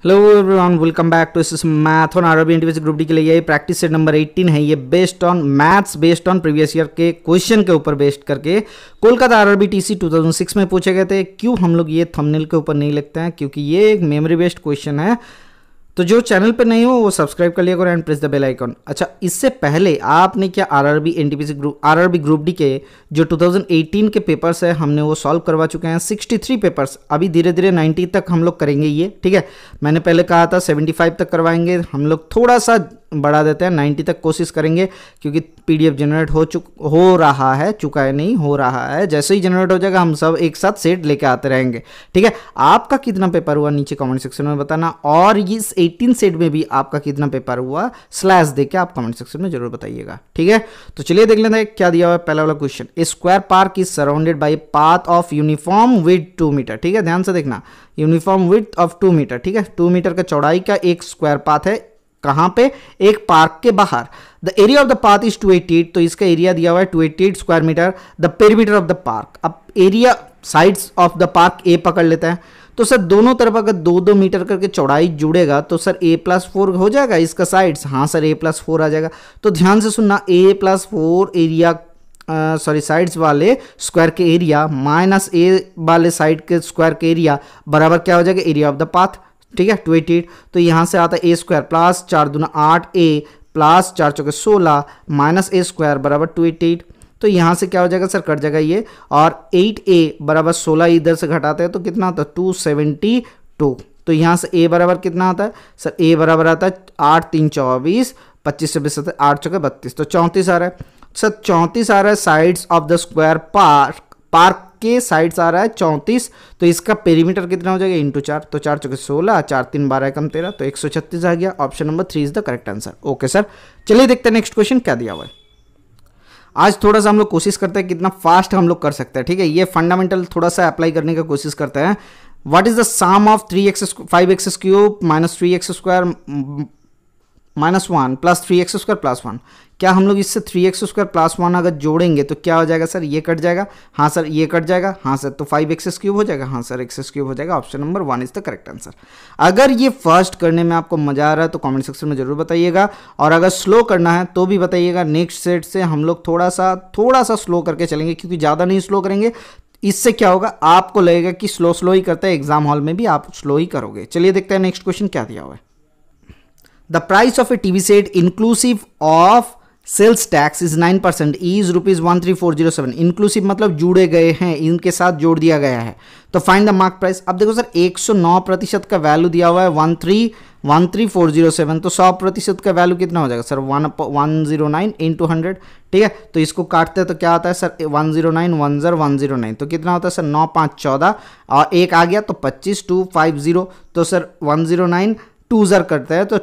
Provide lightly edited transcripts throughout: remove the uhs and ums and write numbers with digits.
Hello everyone, welcome back to SS math on RRB NTPC group D के लिए ये practice set number 18 है। ये based on maths based on previous year के question के ऊपर बेस्ड करके कोलकाता आरआरबी टीसी 2006 में पूछे गए थे। क्यों हम लोग ये थंबनेल के ऊपर नहीं लिखते हैं? क्योंकि ये एक मेमोरी बेस्ड क्वेश्चन है। तो जो चैनल पे नहीं हो वो सब्सक्राइब कर लिया करो and press the bell icon. अच्छा, इससे पहले आपने क्या RRB NTPC group RRB group D के जो 2018 के पेपर्स है हमने वो सॉल्व करवा चुके हैं। 63 पेपर्स, अभी धीरे धीरे 90 तक हम लोग करेंगे ये, ठीक है। मैंने पहले कहा था 75 तक करवाएंगे, हम लोग थोड़ा सा बढ़ा देते हैं, 90 तक कोशिश करेंगे क्योंकि पीडीएफ जनरेट हो रहा है। जैसे ही जनरेट हो जाएगा हम सब एक साथ सेट लेके आते रहेंगे, ठीक है। आपका कितना पेपर हुआ नीचे कमेंट सेक्शन में बताना, और इस 18 सेट में भी आपका कितना पेपर हुआ स्लैश देके आप कमेंट सेक्शन में जरूर बताइएगा, ठीक है। तो चलिए देख लेते हैं क्या दिया हुआ है। पहला वाला question, a square park is surrounded by path of uniform width 2 metre, ठीक है। ध्यान से देखना, यूनिफॉर्म विड्थ ऑफ 2 मीटर, ठीक है। 2 मीटर का चौड़ाई का एक स्क्वायर पाथ है, कहां पे? एक पार्क के बाहर। The area of the path is 288, तो इसका एरिया दिया हुआ है 288 square metre. The perimeter of the park, अब area sides of the park a पकड़ लेते हैं, तो सर दोनों तरफ अगर 2-2 मीटर करके चौड़ाई जुड़ेगा तो सर a+4 हो जाएगा इसका साइड्स। हाँ सर, a+4 आ जाएगा। तो ध्यान से सुनना, a+4 एरिया साइड्स वाले स्क्वायर के एरिया माइनस a वाले साइड के स्क्वायर के एरिया बराबर क्या हो जाएगा? एरिया ऑफ द पाथ, ठीक है, 288। तो यहां से आता है a स्क्वायर प्लस 4 दूना 8 a प्लस 4 चौके 16 माइनस a स्क्वायर बराबर 288। तो यहां से क्या हो जाएगा सर? कट जाएगा ये, और 8a बराबर 16 इधर से घटाते हैं तो कितना आता है? 272। तो यहां से a बराबर कितना आता है सर? a बराबर आता है 8 3 24, 25 से 20 8 चौके 32, तो 34 आ रहा है सर। 34 आ रहा है sides of the square park के साइड्स आ रहा है 34। तो इसका पेरीमीटर कितना हो जाएगा? इंटू 4, तो 4 चौके 16, 4 3 12 कम 13, तो 136 आ गया। Option number 3 is the correct answer. Okay sir, चलिए देखते हैं नेक्स्ट क्वेश्चन क्या दिया हुआ है। आज थोड़ा सा हम लोग कोशिश करते हैं कितना फास्ट हम लोग कर सकते हैं, ठीक है। ये फंडामेंटल थोड़ा सा अप्लाई करने की कोशिश करते हैं। What is the sum of 5x cube minus 3x square minus 1 plus 3x square plus 1? क्या हम लोग इससे 3x स्क्वायर प्लस 1 अगर जोड़ेंगे तो क्या हो जाएगा सर? ये कट जाएगा। हाँ सर, ये कट जाएगा। हाँ सर, तो 5x क्यूब हो जाएगा। हाँ सर, x क्यूब हो जाएगा। Option number 1 is the correct answer. अगर ये फर्स्ट करने में आपको मजा आ रहा है तो कमेंट सेक्शन में जरूर बताइएगा, और अगर स्लो करना है तो भी बताइएगा। नेक्स्ट सेट से हम लोग थोड़ा सा स्लो करके चलेंगे, क्योंकि ज़्यादा नहीं स्लो करेंगे। इससे क्या होगा, आपको लगेगा कि स्लो ही करते हैं, एग्जाम हॉल में भी आप स्लो ही करोगे। चलिए देखते हैं नेक्स्ट क्वेश्चन क्या दिया हुआ है। The price of a TV set inclusive of sales tax is 9% is rupees 13407। Inclusive मतलब जुड़े गए हैं, इनके साथ जोड़ दिया गया है। तो फाइंड द मार्क प्राइस। अब देखो सर, 109% का वैल्यू दिया हुआ है 13407, तो 100% का वैल्यू कितना हो जाएगा सर? 109 इंटू 100, ठीक है। तो इसको काटते हैं तो क्या आता है सर? 109 1 0 109, तो कितना होता है सर? 9 5 14, और एक आ गया तो 25 250, तो सर 109 2 0 करता है तो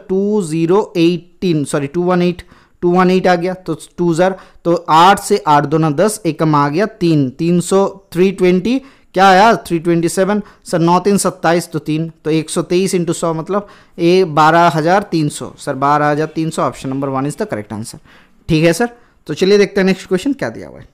218 आ गया, तो 2 0, तो 8 से 8 2 10, एकम आ गया 300 320, क्या आया? 327 सर। 9 3 27, तो 3, तो 123 इंटू 100 मतलब 12300 sir, 12300। Option number 1 is the correct answer, ठीक है सर। तो चलिए देखते हैं नेक्स्ट क्वेश्चन क्या दिया हुआ है।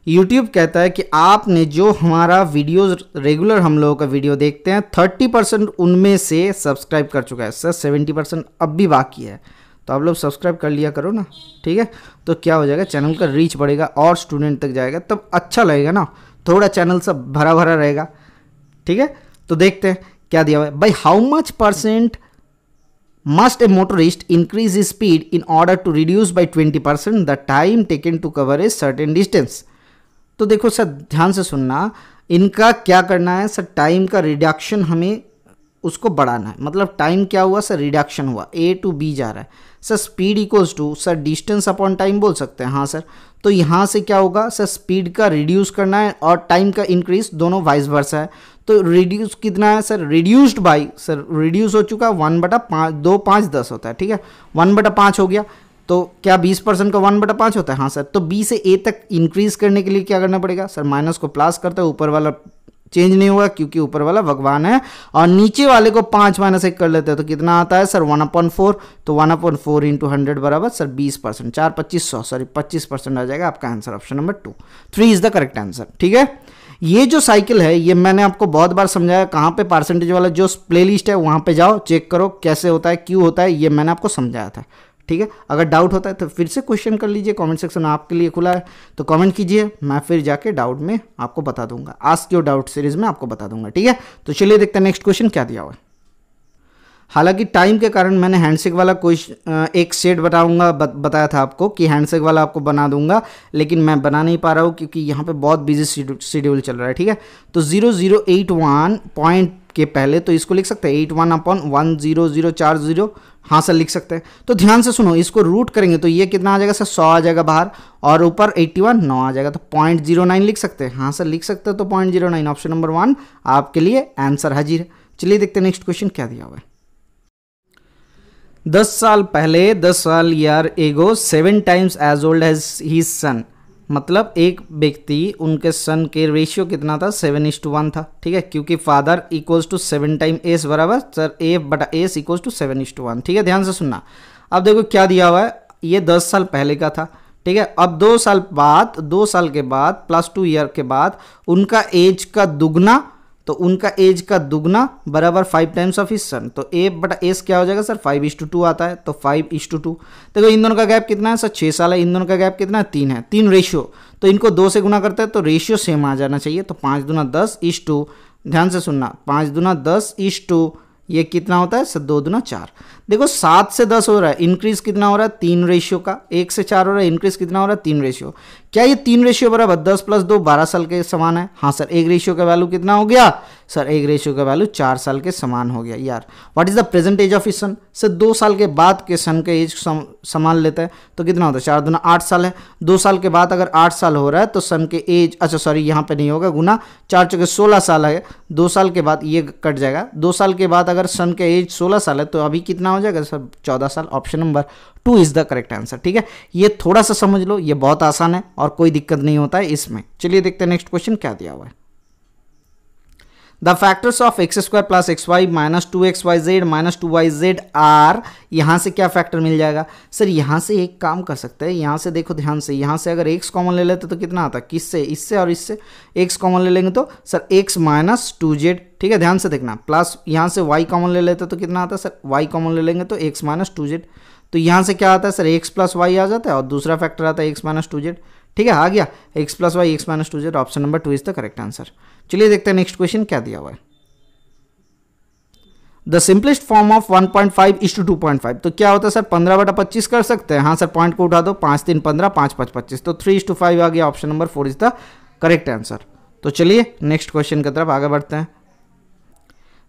YouTube कहता है कि आपने जो हमारा वीडियोस रेगुलर हम लोगों का वीडियो देखते हैं 30% उनमें से सब्सक्राइब कर चुका है सर, 70% अब भी बाकी है। तो आप लोग सब्सक्राइब कर लिया करो ना, ठीक है। तो क्या हो जाएगा, चैनल का रीच बढ़ेगा और स्टूडेंट तक जाएगा, तब अच्छा लगेगा ना, थोड़ा चैनल सब भरा भरा रहेगा, ठीक है। तो देखते हैं क्या दिया हुआ है। By how much % must a motorist increase his speed in order to reduce by 20% the time taken to cover a certain distance? तो देखो सर, ध्यान से सुनना, इनका क्या करना है सर? टाइम का रिडक्शन हमें उसको बढ़ाना है। मतलब टाइम क्या हुआ सर? रिडक्शन हुआ, A to B जा रहा है sir. Speed equals to sir distance upon time बोल सकते हैं। हाँ सर, तो यहाँ से क्या होगा सर? स्पीड का रिड्यूस करना है और टाइम का इंक्रीज, दोनों वाइस वर्सा है। तो रिड्यूस कितना है sir? Reduced by sir, reduce हो चुका 1/5, 2 5 10 होता है, ठीक है। 1/5 हो गया, तो क्या 20% का 1/5 होता है? हाँ सर। तो B से A तक इंक्रीज करने के लिए क्या करना पड़ेगा सर? माइनस को प्लस करता है, ऊपर वाला चेंज नहीं होगा क्योंकि ऊपर वाला भगवान है, और नीचे वाले को 5 - 1 कर लेते हैं तो कितना आता है सर? 1/4, तो 1/4 इंटू 100 बराबर सर 20%, 4 2500 सॉरी 25% आ जाएगा आपका answer. Option number 2 3 is the correct answer, ठीक है। ये जो साइकिल है ये मैंने आपको बहुत बार समझाया, कहाँ पे परसेंटेज वाला जो प्लेलिस्ट है वहाँ पे जाओ, चेक करो कैसे होता है, क्यों होता है, ये मैंने आपको समझाया था। ठीक है, अगर डाउट होता है तो फिर से क्वेश्चन कर लीजिए, कमेंट सेक्शन आपके लिए खुला है, तो कमेंट कीजिए, मैं फिर जाके डाउट में आपको बता दूंगा, आस्क योर डाउट सीरीज में आपको बता दूंगा। ठीक है, तो चलिए देखते हैं नेक्स्ट क्वेश्चन क्या दिया हुआ है। हालांकि टाइम के कारण मैंने हैंडशेक वाला क्वेश्चन एक सेट बताया था आपको कि हैंडशेक वाला आपको बना दूंगा, लेकिन मैं बना नहीं पा रहा हूँ क्योंकि यहाँ पे बहुत बिजी शेड्यूल चल रहा है। ठीक है, तो 0081 पॉइंट के पहले तो इसको लिख सकते हैं 81/10040, हाँ सर लिख सकते हैं। तो ध्यान से सुनो, इसको रूट करेंगे तो ये कितना आ जाएगा सर, 100 आ जाएगा बाहर, और ऊपर 81 9 आ जाएगा, तो 0.09 लिख सकते हैं। हाँ सर लिख सकते हैं, तो 0.09 ऑप्शन नंबर 1 आपके लिए आंसर हाजिर है। चलिए देखते हैं नेक्स्ट क्वेश्चन क्या दिया हुआ है। 10 साल पहले 10 साल year ago 7 times as old as his son, मतलब एक व्यक्ति उनके सन के रेशियो कितना था, 7:1 था। ठीक है, क्योंकि father equals to 7 time S बराबर सर ए बटा एस इक्वल्स टू 7:1। ठीक है, ध्यान से सुनना। अब देखो क्या दिया हुआ है, ये 10 साल पहले का था। ठीक है, अब 2 साल के बाद +2 ईयर के बाद उनका एज का दुगना, तो उनका एज का दुगना बराबर 5 टाइम्स ऑफ हिज सन, तो ए बटा एस क्या हो जाएगा सर, 5:2 आता है, तो 5:2। देखो इन दोनों का गैप कितना है सर, 6 साल है, इन दोनों का गैप कितना है, 3 है, 3 रेशियो, तो इनको 2 से गुना करते हैं तो रेशियो सेम आ जाना चाहिए, तो 5 दूना 10:2, ध्यान से सुनना, 5 दूना 10:2, ये कितना होता है सर, 2 दूना 4। देखो 7 से 10 हो रहा है, इंक्रीज कितना हो रहा है, 3 रेशियो का, 1 से 4 हो रहा है, इंक्रीज कितना हो रहा है, 3 रेशियो। क्या ये 3 रेशियो बराबर 10 + 2 12 साल के समान है? हाँ सर, एक रेशियो का वैल्यू कितना हो गया सर, एक रेशियो का वैल्यू 4 साल के समान हो गया। यार what is the present age of his son, sir 2 साल के बाद के सन के एज समान लेते हैं तो कितना होता है, 4 दूना 8 साल है, 2 साल के बाद अगर 8 साल हो रहा है तो सन के एज, अच्छा सॉरी यहाँ पे नहीं होगा गुना, 4 चौके 16 साल है, 2 साल के बाद ये कट जाएगा, 2 साल के बाद अगर सन के एज 16 साल है तो अभी कितना हो जाएगा सर, 14 साल। Option number 2 is the correct answer. ठीक है, ये थोड़ा सा समझ लो, ये बहुत आसान है और कोई दिक्कत नहीं होता है इसमें। चलिए देखते हैं नेक्स्ट क्वेश्चन क्या दिया हुआ है। The factors of x² + xy - 2xyz - 2yz are, यहां से क्या फैक्टर मिल जाएगा सर, यहां से एक काम कर सकते हैं, यहां से देखो ध्यान से, यहां से अगर x कॉमन ले लेते तो कितना आता है, किससे, इससे और इससे, x कॉमन ले लेंगे तो सर x - 2z। ठीक है, ध्यान से देखना, प्लस यहां से y कॉमन ले लेते तो कितना आता है सर, y कॉमन ले लेंगे तो x - 2z, तो यहां से क्या आता है सर, x + y आ जाता है और दूसरा फैक्टर आता है x - 2z। ठीक है, आ गया x + y x - 2z, option number 2 is the correct answer. चलिए देखते हैं नेक्स्ट क्वेश्चन क्या दिया हुआ है। द सिंपलेस्ट फॉर्म ऑफ 1.5:2.5, तो क्या होता है सर, 15/25 कर सकते हैं। हाँ सर, पॉइंट को उठा दो, 5 3 15, 5 5 25, तो 3:5 आ गया, option number 4 is the correct answer. तो चलिए नेक्स्ट क्वेश्चन की तरफ आगे बढ़ते हैं।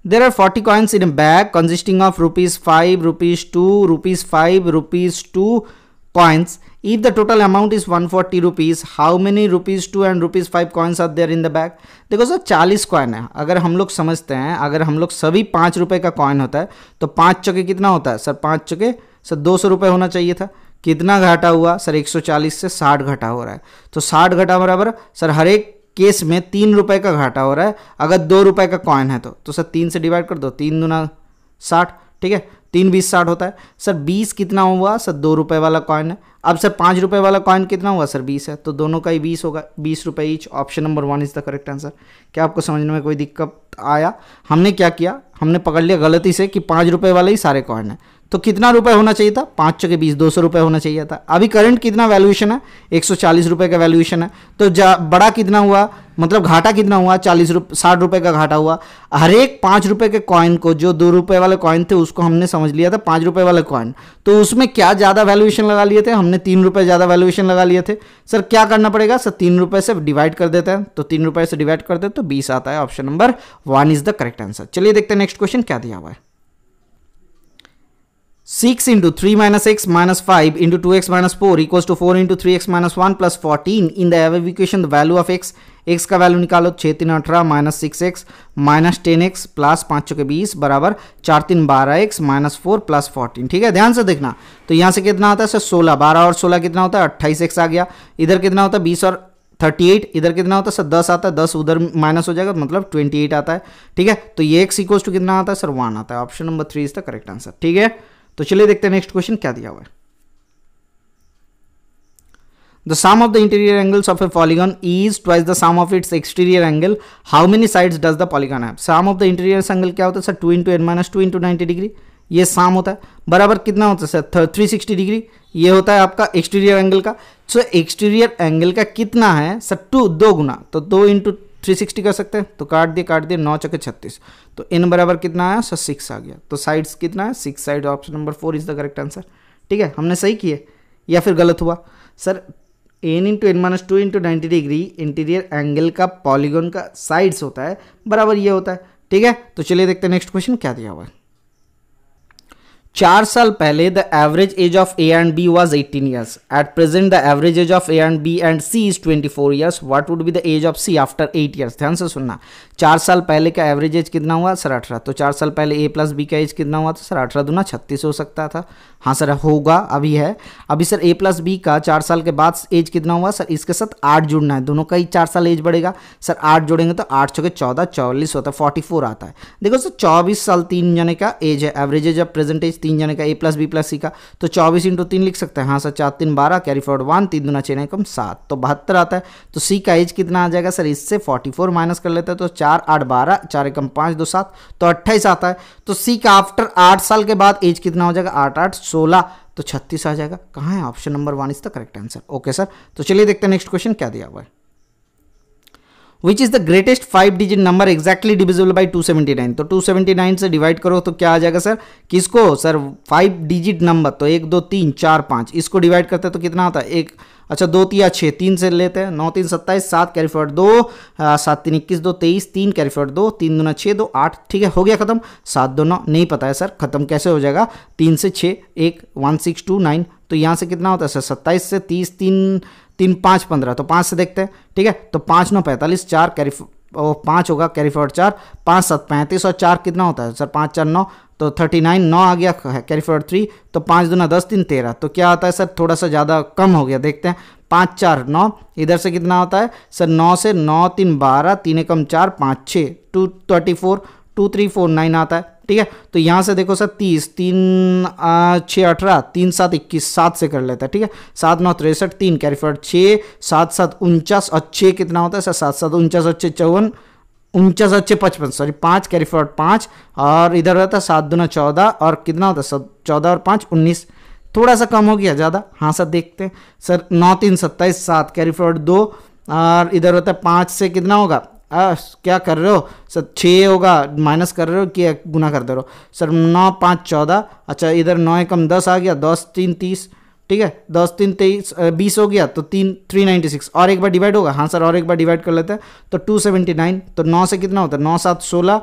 There are 40 coins in a bag consisting of ₹5, ₹2, ₹5, ₹2 coins. If the total amount is 140 rupees, how many ₹2 and ₹5 coins are there in the bag? देखो sir 40 coin है, अगर हम लोग समझते हैं, अगर हम लोग सभी 5 रुपए का कॉइन होता है तो 5 चौके कितना होता है सर, 5 चौके सर 200 रुपये होना चाहिए था। कितना घाटा हुआ सर, 140 से 60 घटा हो रहा है, तो 60 घटा बराबर सर हर एक केस में 3 रुपए का घाटा हो रहा है। अगर 2 रुपए का कॉइन है तो सर 3 से डिवाइड कर दो, 3 दूना 60। ठीक है, 3 20 60 होता है सर। 20 कितना हुआ सर, 2 रुपए वाला कॉइन है। अब सर 5 रुपए वाला कॉइन कितना हुआ सर, 20 है, तो दोनों का ही 20 होगा, 20 रुपए each. Option number 1 is the correct answer. क्या आपको समझने में कोई दिक्कत आया? हमने क्या किया, हमने पकड़ लिया गलती से कि 5 रुपए वाले ही सारे कॉइन है, तो कितना रुपए होना चाहिए था, 5 चौके 20, 200 रुपए होना चाहिए था। अभी करंट कितना वैल्यूएशन है, 140 रुपए का वैल्यूएशन है, तो बड़ा कितना हुआ, मतलब घाटा कितना हुआ, 60 रुपए का घाटा हुआ। हर एक 5 रुपए के कॉइन को, जो 2 रुपए वाले कॉइन थे उसको हमने समझ लिया था 5 रुपए वाले कॉइन, तो उसमें क्या ज़्यादा वैल्यूएशन लगा लिए थे, हमने 3 रुपए ज़्यादा वैल्यूएशन लगा लिए थे। सर क्या करना पड़ेगा सर, 3 रुपए से डिवाइड कर देते हैं, तो 3 रुपए से डिवाइड कर देते तो 20 आता है। Option number 1 is the correct answer. चलिए देखते हैं नेक्स्ट क्वेश्चन क्या दिया हुआ है। 6 × 3 - x - 5 × 2x - 4 = 4 × 3x - 1 + 14 in the above equation the value of x, x का वैल्यू निकालो, 6 3 18 - 6x - 10x प्लस 5 चौके 20 बराबर 4 3 12x - 4 + 14। ठीक है, ध्यान से देखना, तो यहाँ से कितना आता है सर, 16, 12 और 16 कितना होता है, 28x आ गया। इधर कितना होता है, 20 और 38, इधर कितना होता है सर, 10 आता है, 10 उधर माइनस हो जाएगा, मतलब 28 आता है। ठीक है, तो ये x = कितना आता है सर, 1 आता है। Option number 3 is the correct answer. ठीक है, तो चलिए देखते हैं नेक्स्ट क्वेश्चन क्या दिया हुआ है। The sum of the interior angles of a polygon is twice the sum of its exterior angle, how many sides does the polygon have? Sum of the interior angle क्या होता है sir? 2 into N minus 2 into 90 degree, ये sum होता है, बराबर कितना होता है सर? 360 डिग्री, ये होता है आपका एक्सटीरियर एंगल का। सो एक्सटीरियर एंगल का कितना है सर? 2, 2 गुना, तो 2 इंटू 360 कर सकते हैं, तो काट दिए 9 चौके 36, तो n बराबर कितना आया सर? 6 आ गया। तो साइड्स कितना है? 6 side, option number 4 is the correct answer. ठीक है, हमने सही किए या फिर गलत हुआ sir? n into N minus 2 into 90 degree interior angle का पॉलीगॉन का साइड्स होता है, बराबर ये होता है। ठीक है, तो चलिए देखते हैं नेक्स्ट क्वेश्चन क्या दिया हुआ है। 4 साल पहले the average age of A and B was 18 years, at present the average age of A and B and C is 24 years, what would be the age of C after 8 years? ध्यान से सुनना, 4 साल पहले का average age कितना हुआ sir? 18। तो 4 साल पहले ए प्लस बी का एज कितना हुआ था सर? 18 दूना 36 हो सकता था। हाँ सर होगा, अभी है। अभी सर ए प्लस बी का 4 साल के बाद एज कितना हुआ सर? इसके साथ 8 जुड़ना है, दोनों का ही 4 साल एज बढ़ेगा सर। 8 जोड़ेंगे तो 8 चौके 14, 44 होता है, 44 आता है। देखो सर 24 साल 3 जने का एज है, average age of present age 3 जने का A plus B plus C का, तो 24 इंटू 3 लिख सकते हैं। हाँ सर 4 3 12, कैरी फॉरवर्ड 1, 3 दूना 6 कम 7, तो 72 आता है। तो सी का एज कितना आ जाएगा सर? इससे 44 माइनस कर लेते हैं, तो 4 8 12, 4 एकम 5 2 7, तो 28 आता है। तो सी का आफ्टर 8 साल के बाद एज कितना हो जाएगा? 8 8 16, तो 36 आ जाएगा। कहाँ है? Option number 1 is the correct answer. Okay sir, तो चलिए देखते हैं नेक्स्ट क्वेश्चन क्या दिया हुआ है। Which is the greatest 5 digit number exactly divisible by 279? तो 279 से डिवाइड करो तो क्या आ जाएगा सर? किसको सर? 5 डिजिट नंबर, तो 1 2 3 4 5, इसको डिवाइड करते हैं तो कितना आता है? 1, अच्छा 2 3 6, 3 से लेते हैं, 9 3 27, 7 कैरी फॉरवर्ड 2, 7 3 21 2 23, 3 कैरी फॉरवर्ड 2, 3 दूना 6 2 8। ठीक है, हो गया खत्म। 7 2 9, नहीं पता है सर खत्म कैसे हो जाएगा? 3 से 6 1 1 6 2 9, तो यहाँ से कितना होता है सर? 27 से 30, 3 3 5 15, तो 5 से देखते हैं। ठीक है, तो 5 9 45, 4 कैरी 5 होगा, कैरी फॉरवर्ड 4, 5 7 35, और 4 कितना होता है सर? 5 4 9, तो 39, 9 आ गया, कैरी फॉरवर्ड 3, तो 5 दूना 10 3 13, तो क्या आता है सर? थोड़ा सा ज़्यादा कम हो गया, देखते हैं। 5 4 9, इधर से कितना होता है सर? 9 से 9 3 12, 3 एकम 4 5 6, 2 34, 2 3 4 9 आता है। ठीक है, तो यहाँ से देखो सर 30, 3 6 18, 3 7 21, 7 से कर लेता है। ठीक है, 7 9 63, 3 कैरी फॉरवर्ड 6, 7 7 49, और 6 कितना होता है सर? 7 7 49, और 6 54, 49 और 6 55, सॉरी 5 कैरी फॉरवर्ड 5, और इधर रहता है 7 दूना 14, और कितना होता है सर? 14 और 5 19, थोड़ा सा कम हो गया, ज़्यादा। हाँ सर देखते हैं सर, 9 3 27, 7 कैरी फॉरवर्ड 2, और इधर होता है 5 से कितना होगा? क्या कर रहे हो सर? 6 होगा, माइनस कर रहे हो कि गुना कर दे रहे हो सर? 9 5 14, अच्छा इधर 9 एकम 10 आ गया, 10 3 30, ठीक है, 10 3 23 20 हो गया, तो 396, और एक बार डिवाइड होगा। हाँ सर और एक बार डिवाइड कर लेते हैं, तो 279, तो 9 से कितना होता है? 9 7 16,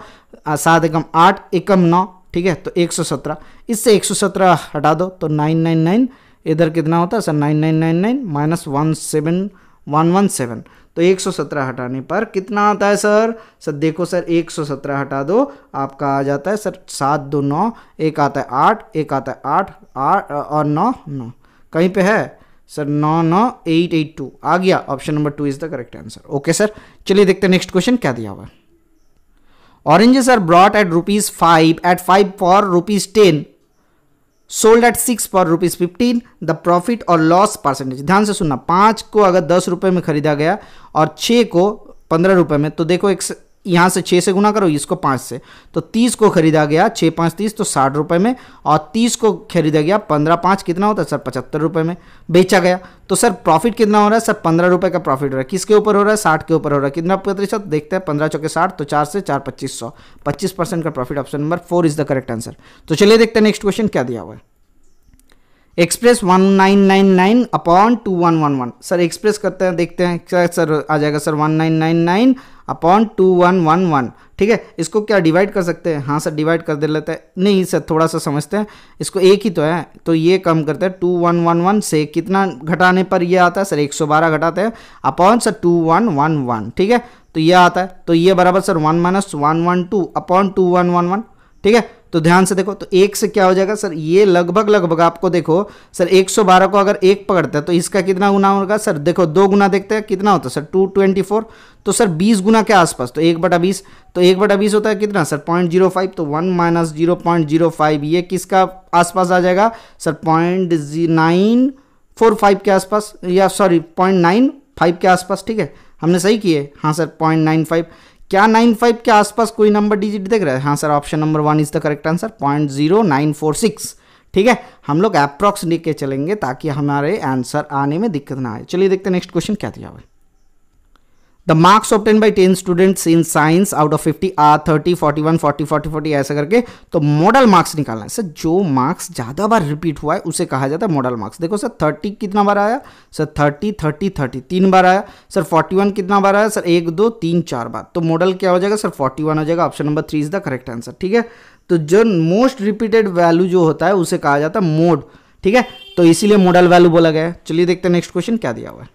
7 एकम 8 एकम 9, ठीक है, तो 117, इससे 117 हटा दो तो 999, इधर कितना होता है सर? 9999 माइनस 17117, तो 117 हटाने पर कितना आता है सर? सर देखो सर 117 हटा दो, आपका आ जाता है सर 7 2 9, एक आता है 8, एक आता है 8 8 और 9 9, कहीं पे है सर? 9 9 8 8 2 आ गया। Option number 2 is the correct answer. Okay sir, चलिए देखते हैं नेक्स्ट क्वेश्चन क्या दिया हुआ है। Oranges are brought at ₹5 at 5 for ₹10, sold at 6 for ₹15, the profit और लॉस परसेंटेज। ध्यान से सुनना, 5 को अगर 10 रुपये में खरीदा गया और 6 को 15 रुपये में, तो देखो एक यहाँ से 6 से गुना करो, इसको 5 से, तो 30 को खरीदा गया, 6 5 30, तो 60 रुपये में, और 30 को खरीदा गया 15 5 कितना होता है सर? 75 रुपये में बेचा गया। तो सर प्रॉफिट कितना हो रहा है सर? 15 रुपये का प्रॉफिट हो रहा है। किसके ऊपर हो रहा है? 60 के ऊपर हो रहा है। कितना प्रतिशत देखते हैं? 15 चौके 60, तो 4 से 4 2500, 25% का profit. Option number 4 is the correct answer. तो चलिए देखते हैं नेक्स्ट क्वेश्चन क्या दिया हुआ है। एक्सप्रेस 1999 अपॉन 2111, सर एक्सप्रेस करते हैं, देखते हैं क्या सर आ जाएगा सर? 1999 अपॉन 2111, ठीक है, इसको क्या डिवाइड कर सकते हैं? हाँ सर डिवाइड कर दे लेते हैं, नहीं सर थोड़ा सा समझते हैं, इसको एक ही तो है, तो ये कम करते हैं। 2111 से कितना घटाने पर ये आता है सर? 112 घटाते हैं अपॉन सर 2111, ठीक है, तो ये आता है, तो ये बराबर सर 1 - 112 अपॉन 2111, ठीक है। तो ध्यान से देखो, तो 1 से क्या हो जाएगा सर? ये लगभग आपको देखो सर 112 को अगर 1 पकड़ते हैं तो इसका कितना गुना होगा सर? देखो 2 गुना देखते हैं, कितना होता है सर? 224, तो सर 20 गुना के आसपास, तो 1/20, तो 1/20 होता है कितना सर? 0.05, तो 1 - 0.05, ये किसका आसपास आ जाएगा सर? 0.9 0.45 के आसपास, या सॉरी 0.95 के आसपास, ठीक है, हमने सही किए, हाँ सर 0.95, क्या 95 के आसपास कोई नंबर डिजिट दिख रहा है? हाँ sir, option number 1 is the correct answer, 0.0946, ठीक है। हम लोग अप्रॉक्स लेके चलेंगे ताकि हमारे आंसर आने में दिक्कत ना आए। चलिए देखते हैं नेक्स्ट क्वेश्चन क्या दिया हुआ है। The marks obtain by 10 students in science out of 50 are 30, 41, 40, 40, 40 ऐसा करके, तो मॉडल मार्क्स निकालना है सर। जो मार्क्स ज्यादा बार रिपीट हुआ है उसे कहा जाता है मॉडल मार्क्स। देखो सर 30 कितना बार आया सर, 30, 30, 30 3 बार आया सर। 41 कितना बार आया सर, 1, 2, 3, 4 बार, तो मॉडल क्या हो जाएगा सर, 41 हो जाएगा। Option number 3 is the correct answer, ठीक है। तो जो मोस्ट रिपीटेड वैल्यू जो होता है उसे कहा जाता है मोड, ठीक है, तो इसीलिए मॉडल वैल्यू बोला गया है। चलिए देखते हैं नेक्स्ट क्वेश्चन क्या दिया हुआ है।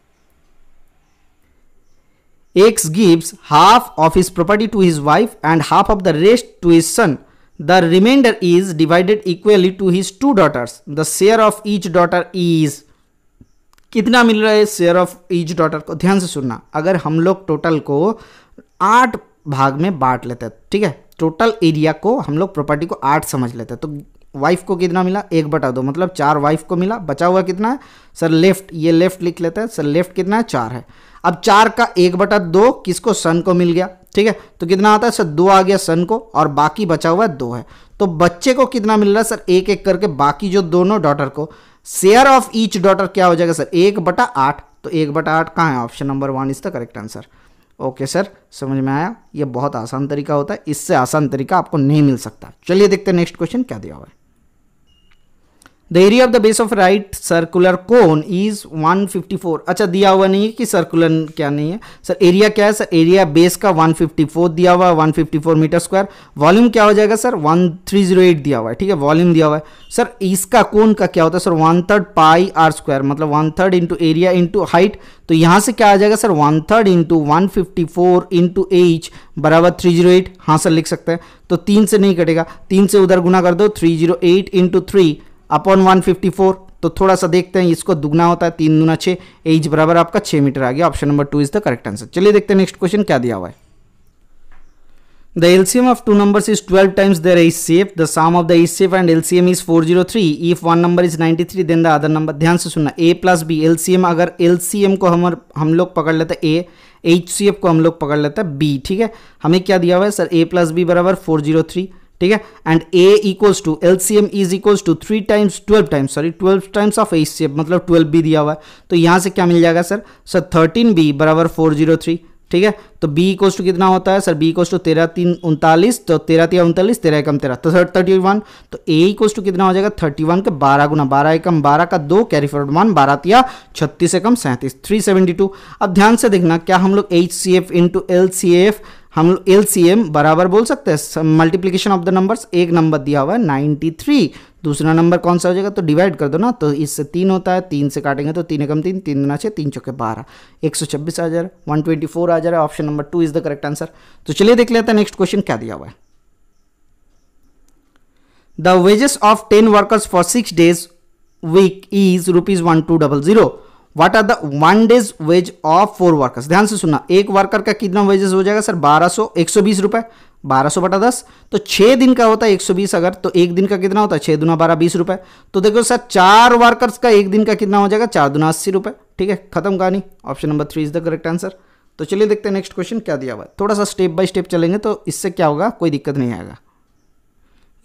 X gives half of his property to his wife and half of the rest to his son. The remainder is divided equally to his 2 daughters. The share of each daughter is, कितना मिल रहा है share of each daughter को? ध्यान से सुनना, अगर हम लोग टोटल को 8 भाग में बांट लेते हैं, ठीक है, टोटल एरिया को हम लोग प्रॉपर्टी को 8 समझ लेते हैं, तो वाइफ को कितना मिला, 1/2, मतलब 4 वाइफ को मिला। बचा हुआ कितना है सर, लेफ्ट, ये लेफ्ट लिख लेते हैं सर, लेफ्ट कितना है 4 है। अब 4 का 1/2 किसको, सन को मिल गया, ठीक है, तो कितना आता है सर, 2 आ गया सन को, और बाकी बचा हुआ 2 है। तो बच्चे को कितना मिल रहा है सर, 1-1 करके, बाकी जो दोनों डॉटर को। शेयर ऑफ ईच डॉटर क्या हो जाएगा सर, 1/8, तो 1/8 कहाँ है? Option number 1 is the correct answer. Okay sir, समझ में आया? ये बहुत आसान तरीका होता है, इससे आसान तरीका आपको नहीं मिल सकता। चलिए देखते हैं नेक्स्ट क्वेश्चन क्या दिया हुआ है। The area of the base of right circular cone is 154। अच्छा, दिया हुआ नहीं है कि सर्कुलर क्या नहीं है सर, एरिया क्या है सर, एरिया बेस का 154 दिया हुआ है, 154 मीटर स्क्वायर। वॉल्यूम क्या हो जाएगा सर, 1308 दिया हुआ है, ठीक है, वॉल्यूम दिया हुआ है सर। इसका कोन का क्या होता है सर, 1/3 पाई आर स्क्वायर, मतलब 1/3 इंटू एरिया इंटू हाइट। तो यहाँ से क्या आ जाएगा सर, 1/3 इंटू 154 इंटू एच बराबर 308। हाँ सर, लिख सकते हैं। तो 3 से नहीं कटेगा, 3 से उधर गुना कर दो, 308 इंटू 3 अपॉन 154। तो थोड़ा सा देखते हैं, इसको दुगना होता है, 3 दूना 6, एच बराबर आपका 6 मीटर आ गया। Option number 2 is the correct answer. चलिए देखते हैं नेक्स्ट क्वेश्चन क्या दिया हुआ है। The LCM of 2 numbers is 12 times their HCF. The sum of the HCF and LCM is 403. If one number is 93, then the other number. ध्यान से सुनना, A प्लस बी एलसीएम, अगर एलसीएम को हम लोग पकड़ लेते हैं A, HCF को हम लोग पकड़ लेते हैं B, ठीक है। हमें क्या दिया हुआ है सर, A प्लस बी बराबर 403, ठीक है, and A equals to LCM is equals to 12 times of HCF, मतलब 12 B दिया हुआ है। तो यहाँ से क्या मिल जाएगा सर 13B बराबर 403, ठीक है। तो B इक्वल्स टू कितना होता है सर, B इक्वल्स टू 13 3 39, तो 13 3 39, 13 एकम 13, तो 31। तो A इक्वल्स टू कितना हो जाएगा 31 के 12 गुना, 12 एकम 12 का 2, कैरी फॉरवर्ड 1, 12 तिया 36 एकम 37, 372। अब ध्यान से देखना, क्या हम लोग HCF इंटू LCF, हम लोग LCM बराबर बोल सकते हैं मल्टीप्लीकेशन ऑफ द नंबर्स। एक नंबर दिया हुआ है 93, दूसरा नंबर कौन सा हो जाएगा, तो डिवाइड कर दो ना, तो इससे 3 होता है, 3 से काटेंगे तो 3 एकम 3, 3 दूना 6, 3 चौके 12, 126 आ जा रहा है, 124 आ जा रहा है। Option number 2 is the correct answer. तो चलिए देख लेते हैं नेक्स्ट क्वेश्चन क्या दिया हुआ है। The wages of 10 workers for 6 days week is ₹1200। What are the 1 day's wage of 4 workers. ध्यान से सुनना, एक वर्कर का कितना वेजेस हो जाएगा सर 120 रुपए, 1200/10, तो 6 दिन का होता है 120, अगर तो एक दिन का कितना होता है 6 दूना 12, 20 रुपए। तो देखो सर 4 वर्कर्स का एक दिन का कितना हो जाएगा, 4 दूना 80 रुपए, ठीक है, खत्म कहानी। Option number 3 is the correct answer. तो चलिए देखते हैं नेक्स्ट क्वेश्चन क्या दिया हुआ है। थोड़ा सा स्टेप बाय स्टेप चलेंगे तो इससे क्या होगा, कोई दिक्कत नहीं आएगा।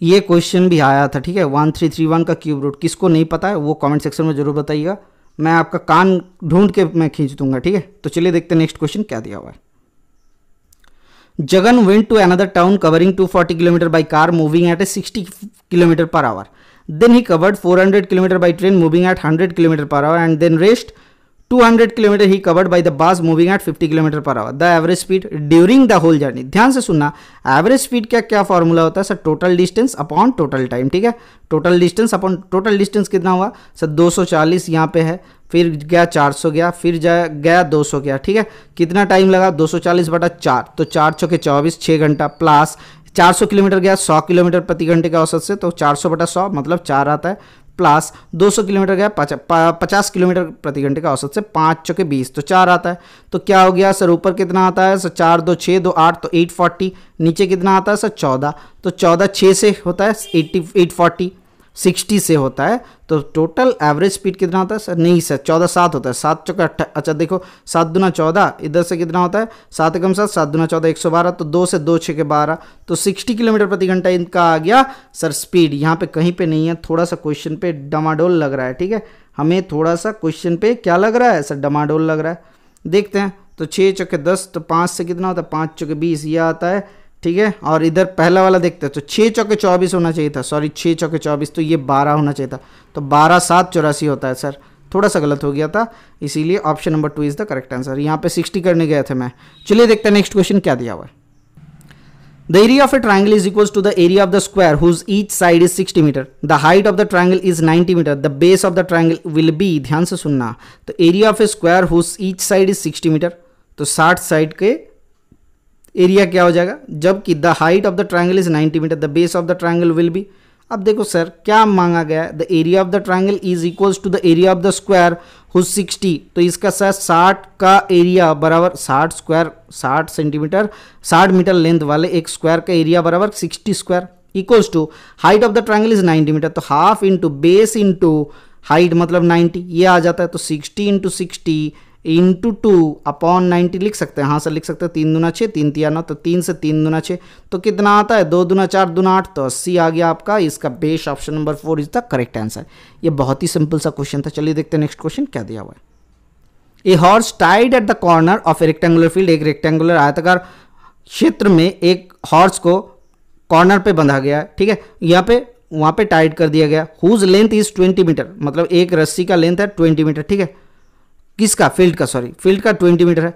ये क्वेश्चन भी आया था, ठीक है, 1331 का क्यूब रूट, किसको नहीं पता है वो कमेंट सेक्शन में जरूर बताइएगा, मैं आपका कान ढूंढ के मैं खींच दूंगा, ठीक है। तो चलिए देखते हैं नेक्स्ट क्वेश्चन क्या दिया हुआ है। Jagan went to another town covering 240 km by car moving at a 60 km per hour. Then he covered 400 km by train moving at 100 km per hour, and then rest 200 km he covered by the bus moving at 50 km per hour. The average speed during the whole journey. ध्यान से सुनना, average speed का क्या formula होता है sir, total distance upon total time, ठीक है। Total distance upon total distance कितना हुआ सर 240 यहाँ पे है, फिर गया 400 गया, फिर गया 200 गया, ठीक है। कितना टाइम लगा 240/4, तो 4 चौके 24, 6 घंटा, प्लस 400 किलोमीटर गया 100 किलोमीटर प्रति घंटे के औसत से, तो 400/100 मतलब 4 आता है, प्लस 200 किलोमीटर गया 50 किलोमीटर प्रति घंटे का औसत से, 5 चौके 20, तो 4 आता है। तो क्या हो गया सर, ऊपर कितना आता है सर 4 2 6 2 8, तो 840, नीचे कितना आता है सर 14, तो 14 6 से होता है 840, 60 से होता है, तो टोटल एवरेज स्पीड कितना होता है सर? नहीं सर, 14/7 होता है। 7 चौका 8, अच्छा देखो 7 दूना 14, इधर से कितना होता है 7 एकम 7, 7 दूना 14, 112, तो 2 से 2 6 के 12, तो 60 किलोमीटर प्रति घंटा इनका आ गया सर स्पीड। यहाँ पे कहीं पे नहीं है, थोड़ा सा क्वेश्चन पे डमाडोल लग रहा है, ठीक है, हमें थोड़ा सा क्वेश्चन पे क्या लग रहा है सर? डमाडोल लग रहा है। देखते हैं, तो 6 चौके 10, तो 5 से कितना होता है 5 चौके 20, ये आता है, ठीक है। और इधर पहला वाला देखते हैं, तो 6 चौके 24 होना चाहिए था, सॉरी 6 चौके 24, तो ये 12 होना चाहिए था, तो 12 7 84 होता है सर, थोड़ा सा गलत हो गया था, इसीलिए option number 2 is the correct answer. यहाँ पे 60 करने गए थे मैं। चलिए देखते हैं नेक्स्ट क्वेश्चन क्या दिया हुआ है। The area of a triangle is equals to the area of the square whose each side is 60 meter. The height of the triangle is 90 meter. The base of the triangle will be, ध्यान से सुनना, तो area of A square whose each side is 60 meter, तो 60 side के area क्या हो जाएगा, जबकि the height of the triangle is 90 metre, the base of the triangle will be. अब देखो सर क्या मांगा गया है, the area of the triangle is equals to the area of the square whose 60, तो इसका सर 60 का एरिया बराबर 60 स्क्वायर 60 सेंटीमीटर 60 मीटर लेंथ वाले एक स्क्वायर का एरिया बराबर 60 square equals to height of the triangle is 90 metre, तो half into base into height मतलब 90, ये आ जाता है, तो 60 इंटू 60 इंटू 2 अपॉन 90 लिख सकते हैं। हाँ सर लिख सकते हैं, 3 दूना 6 3 तिया 9, तो 3 से 3 दूना 6, तो कितना आता है 2 दूना 4 दूना 8, तो 80 आ गया आपका। इसका base option number 4 is the correct answer. ये बहुत ही सिंपल सा क्वेश्चन था। चलिए देखते हैं नेक्स्ट क्वेश्चन क्या दिया हुआ है। A horse tied at the corner of a rectangular field, एक रेक्टेंगुलर आयताकार क्षेत्र में एक हॉर्स को कॉर्नर पे बंधा गया है, ठीक है, यहाँ पे वहाँ पे टाइड कर दिया गया। हुज लेंथ इज 20 मीटर, मतलब एक रस्सी का लेंथ है 20 मीटर, ठीक है, किसका फील्ड का, सॉरी फील्ड का 20 मीटर है।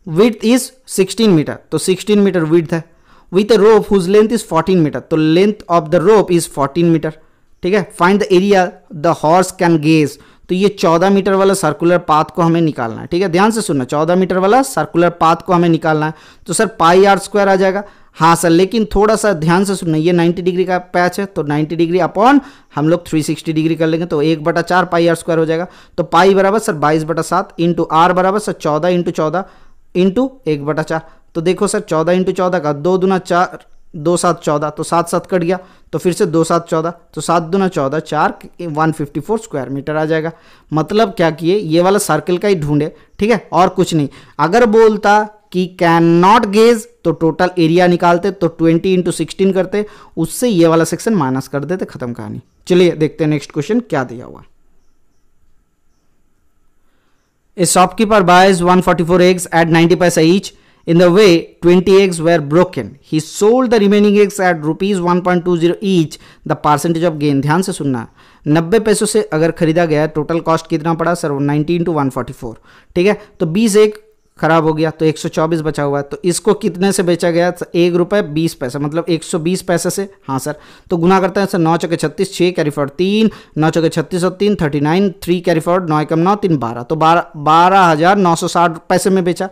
विड्थ इज 16 मीटर, तो 16 मीटर विड्थ है। With a rope whose length is 14 metre, तो length of the rope is 14 metre, ठीक है। Find the area the horse can graze, तो ये 14 मीटर वाला सर्कुलर पाथ को हमें निकालना है, ठीक है, ध्यान से सुनना, 14 मीटर वाला सर्कुलर पाथ को हमें निकालना है, तो सर पाई आर स्क्वायर आ जाएगा। हाँ सर, लेकिन थोड़ा सा ध्यान से सुनना, ये 90 डिग्री का पैच है, तो 90 डिग्री अपॉन हम लोग 360 डिग्री कर लेंगे, तो 1/4 पाई आर स्क्वायर हो जाएगा। तो पाई बराबर सर 22/7 इंटू आर बराबर सर 14 इंटू 14 इंटू 1/4, तो देखो सर 14 इंटू 14 का 2 दूना 4 2 7 14, तो 7 7 कट गया, तो फिर से 2 7 14, तो 7 दूना 14 4 154 स्क्वायर मीटर आ जाएगा। मतलब क्या किए, ये वाला सर्कल का ही ढूंढे, ठीक है, और कुछ नहीं। अगर बोलता कि कैन नॉट गेज, तो टोटल एरिया निकालते, तो 20 इंटू 16 करते, उससे ये वाला सेक्शन माइनस कर देते, खत्म कहानी। चलिए देखते हैं नेक्स्ट क्वेश्चन क्या दिया हुआ। ए shopkeeper boys 144 eggs at 90 paisa each. In the way 20 eggs were broken, he sold the remaining eggs at rupees 1.20 each. The percentage of gain, ध्यान से सुनना, 90 पैसों से अगर खरीदा गया, टोटल कॉस्ट कितना पड़ा सर 90 इंटू 144, ठीक है, तो 20 एक खराब हो गया, तो 124 बचा हुआ है, तो इसको कितने से बेचा गया, 1 रुपये 20 पैसा, मतलब 120 पैसे से। हाँ सर, तो गुना करते हैं सर, 9 चौके 36 6 कैरी फॉरवर्ड 3 9 चौके 36 और 3 39 3 कैरी फॉरवर्ड 9 एकम 9 3 12, तो 12,960 पैसे में बेचा,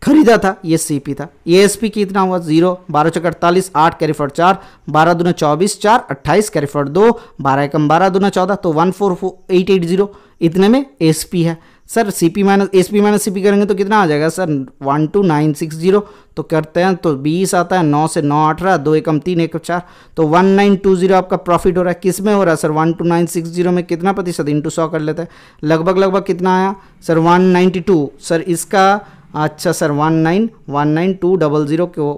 खरीदा था, ये सीपी था। एएसपी कितना हुआ 0, 12 चौके 48 8 कैरी फॉरवर्ड 4 12 दूना 24 4 28 कैरी फॉरवर्ड 2 12 एकम 12 दूना 14, तो 14880 इतने में एसपी है। Sir CP minus SP minus CP करेंगे तो कितना आ जाएगा सर 12960, तो करते हैं तो 20 आता है, 9 से 9 18 2 एकम 3 1 4, तो 1920 आपका प्रॉफिट हो रहा है। किस में हो रहा है सर 12960 में कितना प्रतिशत, इंटू 100 कर लेते हैं, लगभग कितना आया सर 192, सर इसका अच्छा सर 19200 को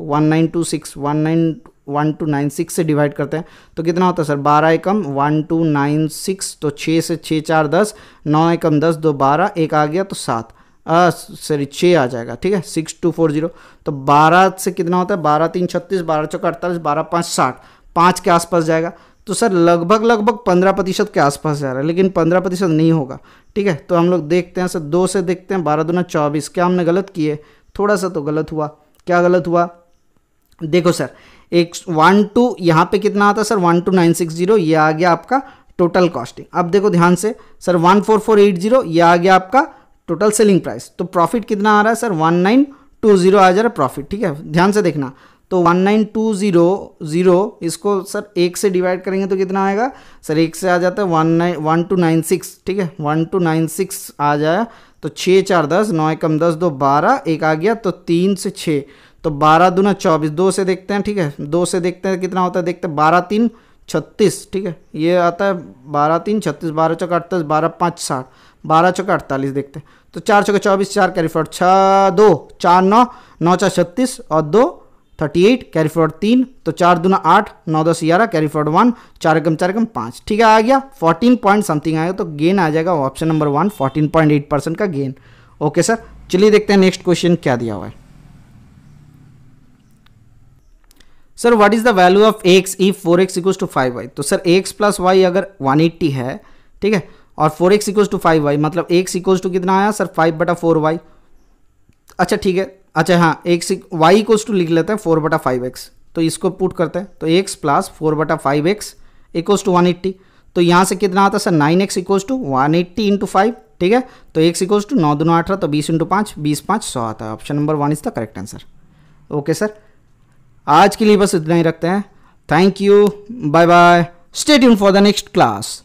1296 से डिवाइड करते हैं, तो कितना होता है सर 12 एकम 1296, तो 6 से 6 4 10 9 एकम 10 2 12 एक आ गया, तो 7 सॉरी 6 आ जाएगा, ठीक है 6240, तो 12 से कितना होता है 12 3 36 12 चौका 48 12 5 60 5 के आसपास जाएगा, तो सर लगभग 15% के आसपास जा रहा है, लेकिन 15% नहीं होगा, ठीक है। तो हम लोग देखते हैं सर 2 से देखते हैं, 12 दूना 24, क्या हमने गलत किए, थोड़ा सा तो गलत हुआ। क्या गलत हुआ, देखो सर 12 यहाँ पे कितना आता है सर 12960, ये आ गया आपका टोटल कॉस्टिंग। अब देखो ध्यान से सर 14480, ये आ गया आपका टोटल सेलिंग प्राइस, तो प्रॉफिट कितना आ रहा है सर 1920 आ जा रहा है प्रॉफिट, ठीक है, ध्यान से देखना। तो 1920 इसको सर 1 से डिवाइड करेंगे तो कितना आएगा सर, 1 से आ जाता है 1296, ठीक है 1296 आ जाए, तो 6 4 10 9 एकम 10 2 12 एक आ गया, तो 3 से 6, तो 12 दूना 24, 2 से देखते हैं, ठीक है 2 से देखते हैं कितना होता है, देखते हैं 12 3 36, ठीक है, ये आता है 12 3 36, 12 चौका 38, 12 5 60, 12 चौका 48 देखते हैं। तो 4 चौका 24, 4 कैरी फॉरवर्ड 6 2 4 9 9 4 36 और 2 38 कैरी फॉरवर्ड 3, तो 4 दूना 8 9 10 11 कैरी फॉरवर्ड 1 4 एकम 5, ठीक है, आ गया 14 पॉइंट समथिंग आएगा। तो गेन आ जाएगा ऑप्शन नंबर 1 14.8% का गेन। ओके सर, चलिए देखते हैं नेक्स्ट क्वेश्चन क्या दिया हुआ है। Sir what is the value of x if 4x equals to 5y। तो सर x प्लस y अगर 180 है, ठीक है, और 4x इक्वल्स टू 5y, मतलब x इक्वल्स टू कितना आया सर 5/4y। अच्छा ठीक है, अच्छा हाँ, x y इक्वल्स टू लिख लेते हैं 4/5x, तो इसको पुट करते हैं, तो x plus 4/5x equals to 180। तो यहाँ से कितना आता है sir 9x equals to 180 into 5, ठीक है, तो x इक्वल्स टू 9 दूना 18, तो 20 इंटू 5 20 5 100 आता है। Option number 1 is the correct answer. Okay sir, आज के लिए बस इतना ही रखते हैं। Thank you, bye bye, stay tuned for the next class.